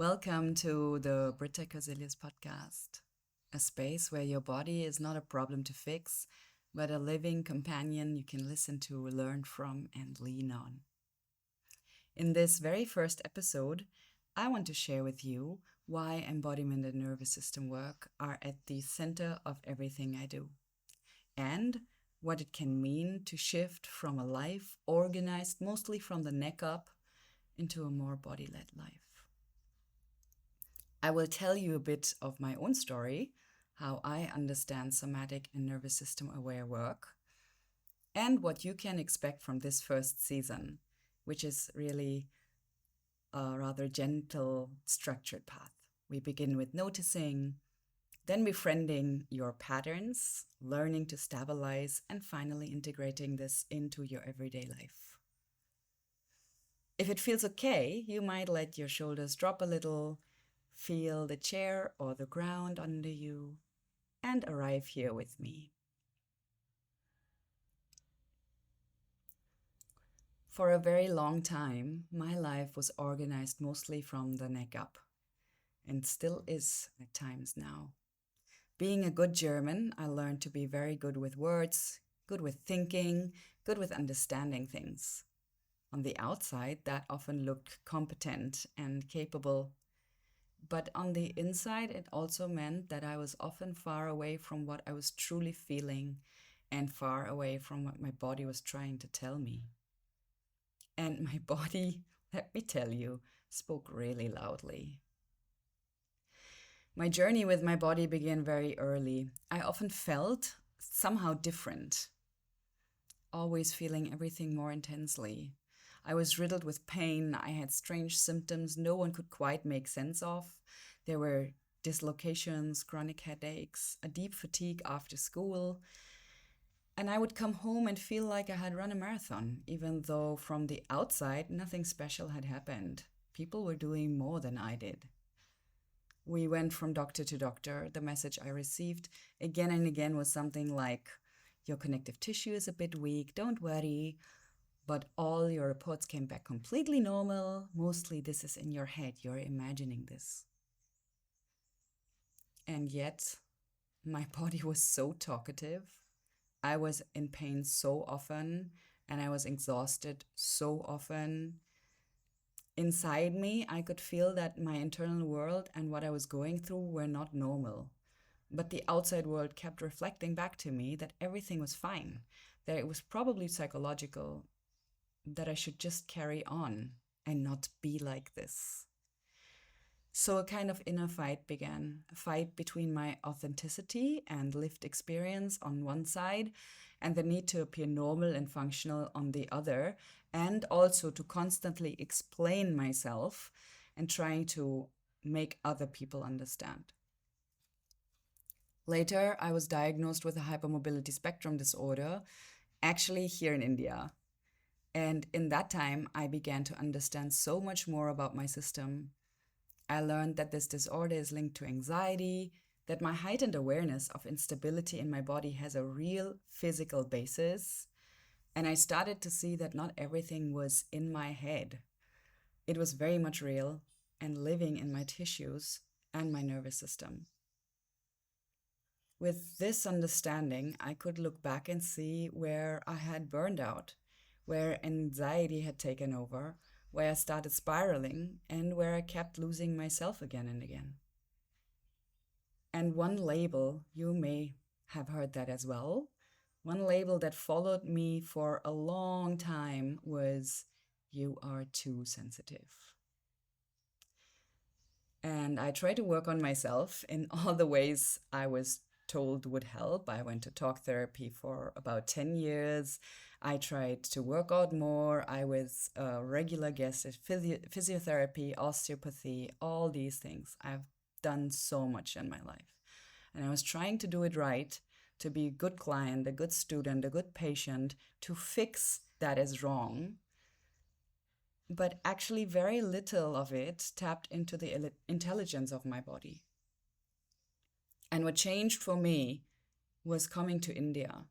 Welcome to the Brita Corzilius podcast, a space where your body is not a problem to fix, but a living companion you can listen to, learn from, and lean on. In this very first episode, I want to share with you why embodiment and nervous system work are at the center of everything I do, and what it can mean to shift from a life organized mostly from the neck up into a more body led life. I will tell you a bit of my own story, how I understand somatic and nervous system aware work, and what you can expect from this first season, which is really a rather gentle, structured path. We begin with noticing, then befriending your patterns, learning to stabilize, and finally integrating this into your everyday life. If it feels okay, you might let your shoulders drop a little, feel the chair or the ground under you, and arrive here with me. For a very long time, my life was organized mostly from the neck up, and still is at times now. Being a good German, I learned to be very good with words, good with thinking, good with understanding things. On the outside, that often looked competent and capable. But on the inside, it also meant that I was often far away from what I was truly feeling and far away from what my body was trying to tell me. And my body, let me tell you, spoke really loudly. My journey with my body began very early. I often felt somehow different, always feeling everything more intensely. I was riddled with pain. I had strange symptoms no one could quite make sense of. There were dislocations, chronic headaches, a deep fatigue after school. And I would come home and feel like I had run a marathon, even though from the outside nothing special had happened. People were doing more than I did. We went from doctor to doctor. The message I received again and again was something like, your connective tissue is a bit weak, don't worry. But all your reports came back completely normal. Mostly this is in your head, you're imagining this. And yet, my body was so talkative. I was in pain so often, and I was exhausted so often. Inside me, I could feel that my internal world and what I was going through were not normal. But the outside world kept reflecting back to me that everything was fine, that it was probably psychological, that I should just carry on and not be like this. So a kind of inner fight began, a fight between my authenticity and lived experience on one side, and the need to appear normal and functional on the other, and also to constantly explain myself and trying to make other people understand. Later, I was diagnosed with a hypermobility spectrum disorder, actually here in India. And in that time, I began to understand so much more about my system. I learned that this disorder is linked to anxiety, that my heightened awareness of instability in my body has a real physical basis. And I started to see that not everything was in my head. It was very much real and living in my tissues and my nervous system. With this understanding, I could look back and see where I had burned out, where anxiety had taken over, where I started spiraling, and where I kept losing myself again and again. And one label, you may have heard that as well, one label that followed me for a long time was, you are too sensitive. And I tried to work on myself in all the ways I was told would help. I went to talk therapy for about 10 years. I tried to work out more. I was a regular guest at physiotherapy, osteopathy, all these things. I've done so much in my life. And I was trying to do it right, to be a good client, a good student, a good patient, to fix that is wrong. But actually, very little of it tapped into the intelligence of my body. And what changed for me was coming to India.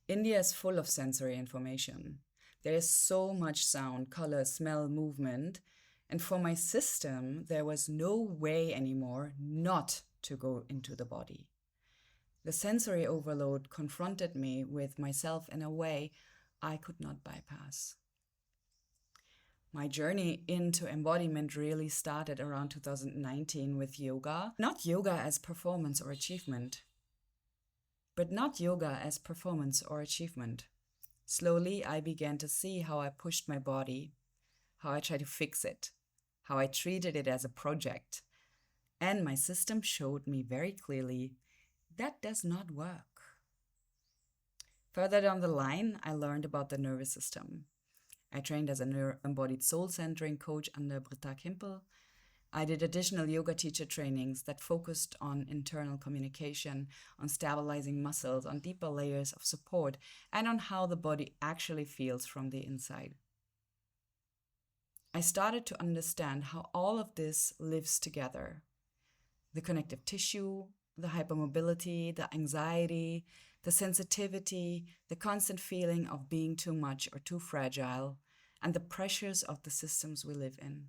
India is full of sensory information. There is so much sound, color, smell, movement. And for my system, there was no way anymore not to go into the body. The sensory overload confronted me with myself in a way I could not bypass. My journey into embodiment really started around 2019 with yoga. Not yoga as performance or achievement, but not yoga as performance or achievement. Slowly, I began to see how I pushed my body, how I tried to fix it, how I treated it as a project. And my system showed me very clearly that does not work. Further down the line, I learned about the nervous system. I trained as a embodied soul centering coach under Brita. I did additional yoga teacher trainings that focused on internal communication, on stabilizing muscles, on deeper layers of support, and on how the body actually feels from the inside. I started to understand how all of this lives together. The connective tissue, the hypermobility, the anxiety, the sensitivity, the constant feeling of being too much or too fragile, and the pressures of the systems we live in.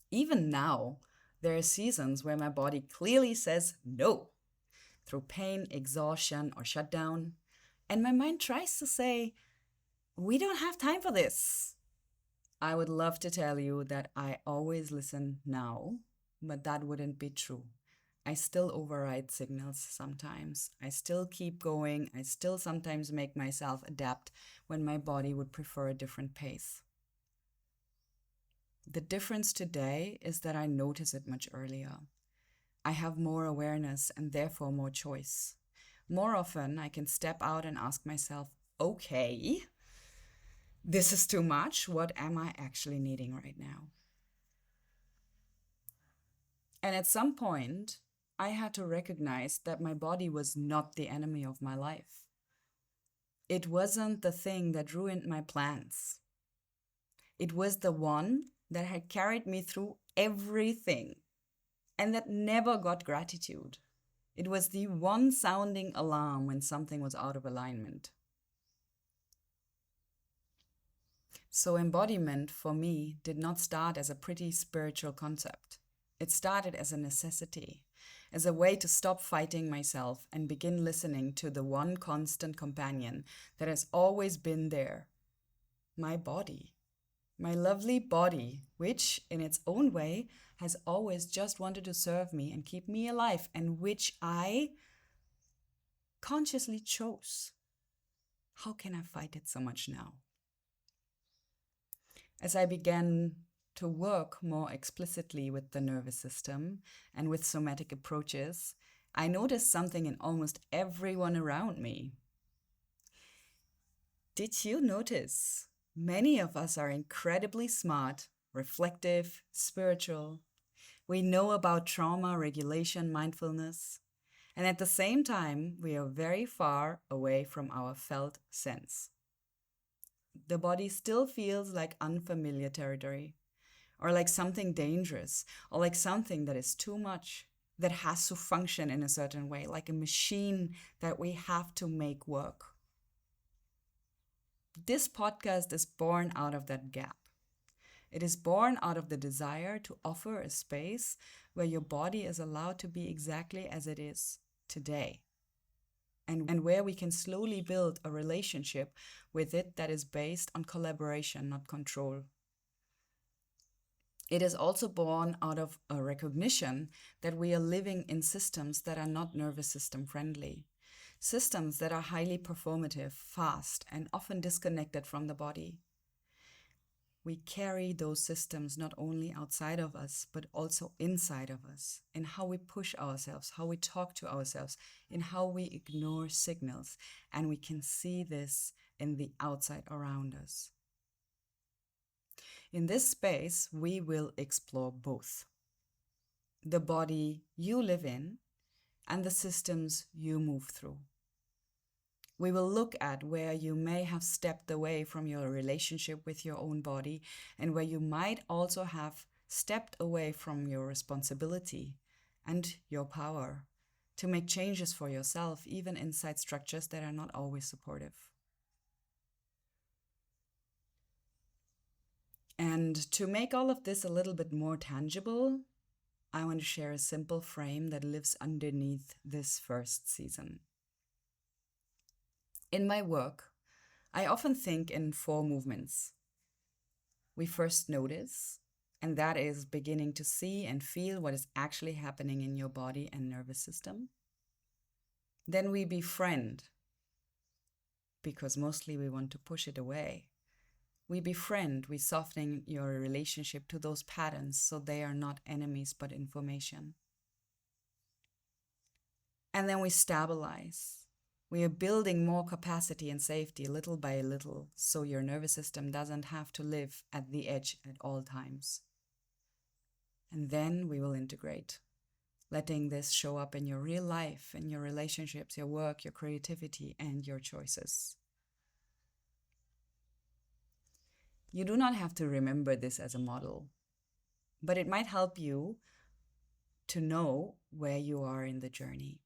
Even now, there are seasons where my body clearly says no, through pain, exhaustion, or shutdown, and my mind tries to say, we don't have time for this. I would love to tell you that I always listen now, but that wouldn't be true. I still override signals sometimes. I still keep going. I still sometimes make myself adapt when my body would prefer a different pace. The difference today is that I notice it much earlier. I have more awareness and therefore more choice. More often, I can step out and ask myself, okay, this is too much. What am I actually needing right now? And at some point, I had to recognize that my body was not the enemy of my life. It wasn't the thing that ruined my plans. It was the one that had carried me through everything and that never got gratitude. It was the one sounding alarm when something was out of alignment. So embodiment for me did not start as a pretty spiritual concept. It started as a necessity, as a way to stop fighting myself and begin listening to the one constant companion that has always been there, my body. My lovely body, which in its own way has always just wanted to serve me and keep me alive, and which I consciously chose. How can I fight it so much now? As I began to work more explicitly with the nervous system and with somatic approaches, I noticed something in almost everyone around me. Did you notice? Many of us are incredibly smart, reflective, spiritual. We know about trauma, regulation, mindfulness. And at the same time, we are very far away from our felt sense. The body still feels like unfamiliar territory, or like something dangerous, or like something that is too much, that has to function in a certain way, like a machine that we have to make work. This podcast is born out of that gap. It is born out of the desire to offer a space where your body is allowed to be exactly as it is today, and where we can slowly build a relationship with it that is based on collaboration, not control. It is also born out of a recognition that we are living in systems that are not nervous system friendly. Systems that are highly performative, fast, and often disconnected from the body. We carry those systems not only outside of us, but also inside of us, in how we push ourselves, how we talk to ourselves, in how we ignore signals. And we can see this in the outside around us. In this space, we will explore both the body you live in and the systems you move through. We will look at where you may have stepped away from your relationship with your own body and where you might also have stepped away from your responsibility and your power to make changes for yourself, even inside structures that are not always supportive. And to make all of this a little bit more tangible, I want to share a simple frame that lives underneath this first season. In my work, I often think in 4 movements. We first notice, and that is beginning to see and feel what is actually happening in your body and nervous system. Then we befriend, because mostly we want to push it away. We befriend, we soften your relationship to those patterns so they are not enemies but information. And then we stabilize. We are building more capacity and safety little by little so your nervous system doesn't have to live at the edge at all times. And then we will integrate, letting this show up in your real life, in your relationships, your work, your creativity, and your choices. You do not have to remember this as a model, but it might help you to know where you are in the journey.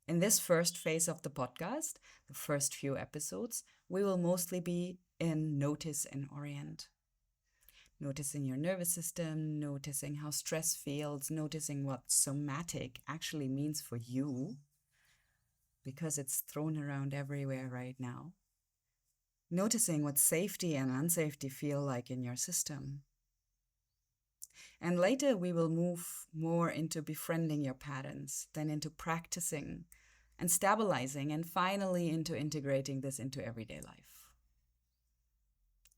In this first phase of the podcast, the first few episodes, we will mostly be in notice and orient. Noticing your nervous system, noticing how stress feels, noticing what somatic actually means for you, because it's thrown around everywhere right now. Noticing what safety and unsafety feel like in your system. And later we will move more into befriending your patterns, then into practicing and stabilizing, and finally into integrating this into everyday life.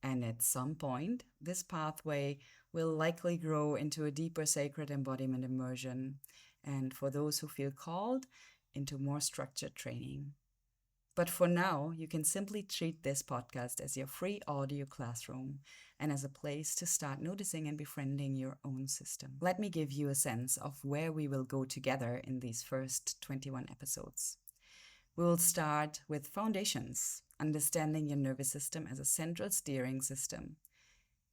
And at some point, this pathway will likely grow into a deeper sacred embodiment immersion, and for those who feel called, into more structured training. But for now, you can simply treat this podcast as your free audio classroom and as a place to start noticing and befriending your own system. Let me give you a sense of where we will go together in these first 21 episodes. We will start with foundations, understanding your nervous system as a central steering system,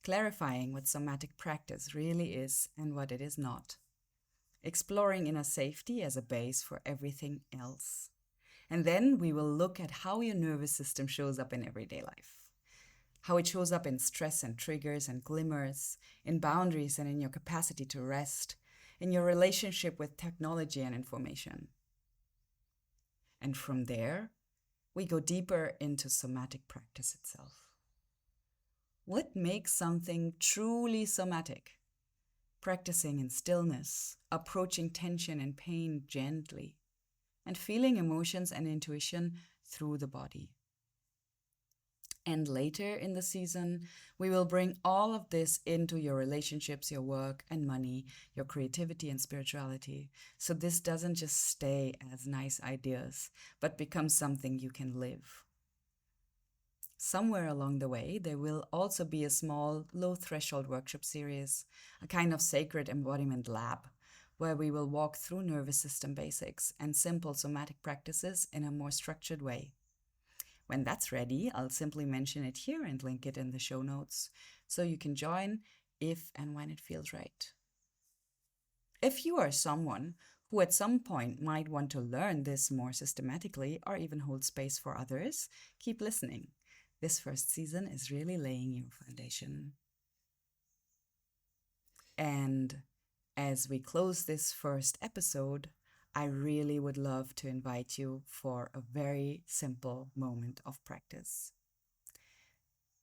clarifying what somatic practice really is and what it is not, exploring inner safety as a base for everything else. And then we will look at how your nervous system shows up in everyday life, how it shows up in stress and triggers and glimmers, in boundaries and in your capacity to rest, in your relationship with technology and information. And from there, we go deeper into somatic practice itself. What makes something truly somatic? Practicing in stillness, approaching tension and pain gently, and feeling emotions and intuition through the body. And later in the season, we will bring all of this into your relationships, your work and money, your creativity and spirituality. So this doesn't just stay as nice ideas, but becomes something you can live. Somewhere along the way, there will also be a small, low-threshold workshop series, a kind of sacred embodiment lab, where we will walk through nervous system basics and simple somatic practices in a more structured way. When that's ready, I'll simply mention it here and link it in the show notes, so you can join if and when it feels right. If you are someone who at some point might want to learn this more systematically or even hold space for others, keep listening. This first season is really laying your foundation. And as we close this first episode, I really would love to invite you for a very simple moment of practice.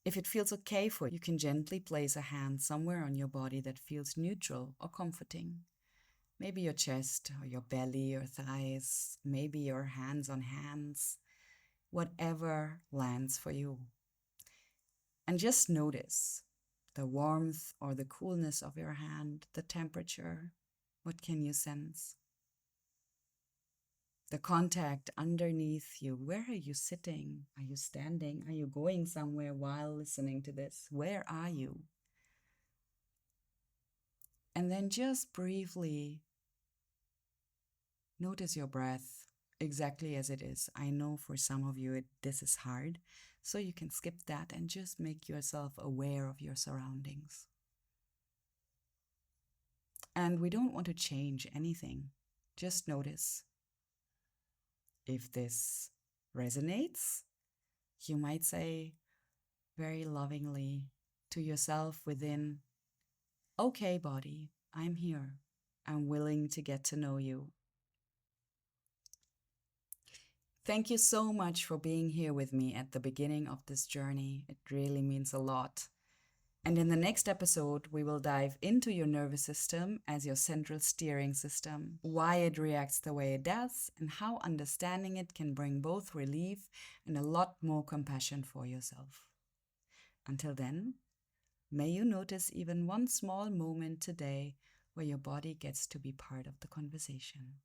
If it feels okay for you, you can gently place a hand somewhere on your body that feels neutral or comforting. Maybe your chest or your belly or thighs, maybe your hands on hands, whatever lands for you. And just notice the warmth or the coolness of your hand, the temperature. What can you sense? The contact underneath you. Where are you sitting? Are you standing? Are you going somewhere while listening to this? Where are you? And then just briefly notice your breath exactly as it is. I know for some of you this is hard, so you can skip that and just make yourself aware of your surroundings. And we don't want to change anything. Just notice. If this resonates, you might say, very lovingly to yourself within, okay, body, I'm here. I'm willing to get to know you. Thank you so much for being here with me at the beginning of this journey. It really means a lot. And in the next episode, we will dive into your nervous system as your central steering system, why it reacts the way it does, and how understanding it can bring both relief and a lot more compassion for yourself. Until then, may you notice even one small moment today where your body gets to be part of the conversation.